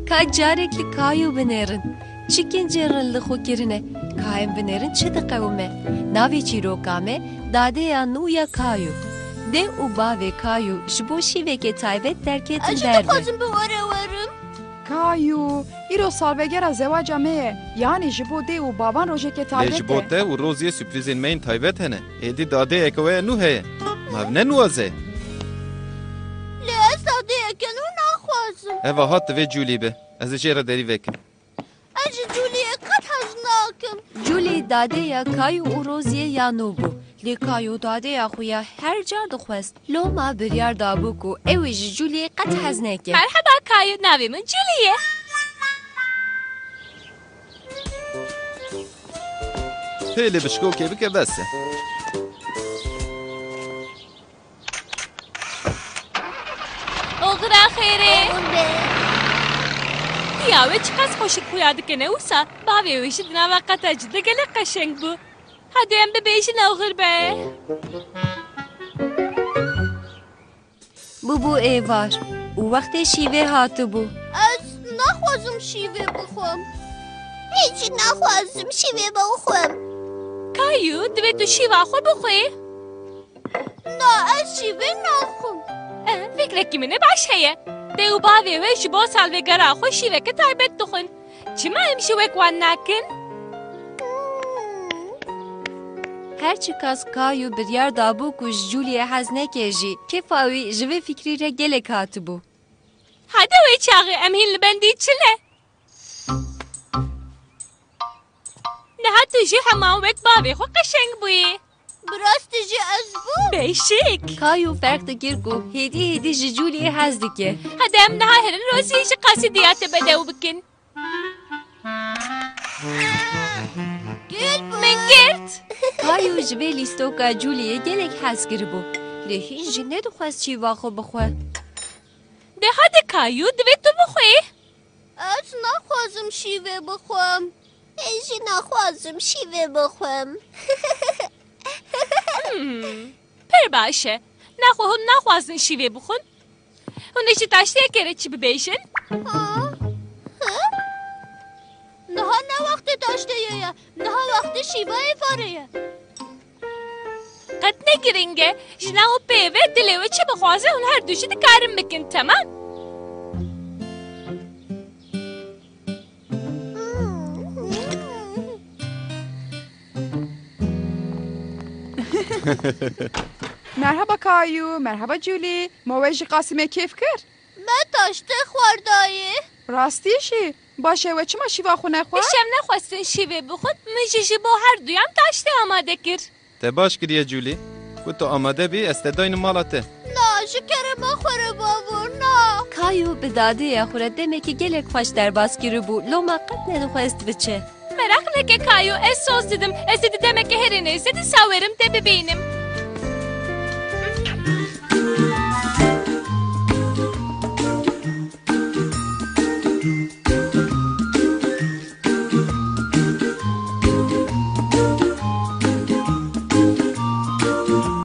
Ka carekli kayu binerin. Çikin cerrınlı xokirine. Kayın binerin çıdı kavme. Navi çirokame, dade ya nuya kayu. De uba ve kayu, jibo şiveke taybet derketin derdi. Acı da varım. Kayu, îro salvegera zewaca me ye. Yani ji bo dê û baban rojekê Lê taybet ji bo e. te û roziyê sürprîzên me yên taybet hene. Êdî dadeyeke we nû heye. Mev ne nuwaze? Lê ez dadeyeke nû naxwazim. Eva hat divê Julî be. Ez ê jê re derî vekim. Ez ji Julîyê qet hez nakim. Julie dade ya kayu û roziye ya nubu. Lê kayu dade ya xuya her car dixwest. Loma biryar dabû ku ew ê ji Julie'ye qet hez neke. Merhaba Kayu, navê min Julie ye. Pêlê bişkokê bike bes e. Oğra xêrê. Be. Ya we çi qas xweşik xuya dikine wisa bavê wê jî di nava qeta jî de gelek qeşeng bû. Hadi em bibêjin oğir be. Bu ev var. û wextê şîvê hatibû. Ez naxwazim şîvê bixwim. Hiç naxwazim şîvê bixwim. Kayu, divê tu şîva xwe bixwî. Na ez şîvê naxwim. Fikrekî min ê baş heye. Dê û bavê wê ji bo salvêgera xwe şîveke taybet dixwin. Çima em jî wek wan nakin? Her çi kas kayu biryar dabû ku ji Julie'ye hez neke jî. Kefa wî ji vê fikrî re gelek hatibû. Hadi wê çaxî em hîn li bendî çile. Niha tu jî heman wek bavê xwe qeşeng bûyî. Bi rastî jî ez bûm. Beşik. Kayu ferq dikir ku hêdî ji Julie'ye hez dike. Hadi em niha herin roziyê ji qasîdiya te bedew bikin. Gel bu. Min girt. Kayu ji vê lîstoka Julie'ye gelek hez kiribû. Lê hîn jî nedixwest şîva xwe bixwe. De hadi Kayu, divê tu bixwî. Ez naxwazim şîvê bixwim. Ez jî naxwazim şîvê bixwim. Pir baş e. Naxwe hûn naxwazin şîvê bixwin. Hûn ê jî taştiyekê re çi bibêjin? Niha ne wextê taşteyê ye. Niha wextê şîvayê varê ye. Qet ne giring e. Ji nav pêvê dilê we çi bixwaze hûn her du jî dikarin bikin, temam? Merhaba Kayu, merhaba Julie. Ma we ji Qasimê kêf kir? Me taştê xwardayê. Rastî jî? Başê we çima şîva xwe nexwe? Îşev nexwestin şîvê bixwin, min jî ji bo her duyan taştê amade kir. Te baş kiriye Julî. Ku tu amade bî ez te dayînim mala te. Na ji kerema xwere bavur na. Kayu bi dade ya xwe re demekî gelek xweş derbas kiribû. Loma qet nedixwest biçe. Merak neke Kayu, ez soz didim. Ez dedi demek ki her neyse de saverim te bibînim.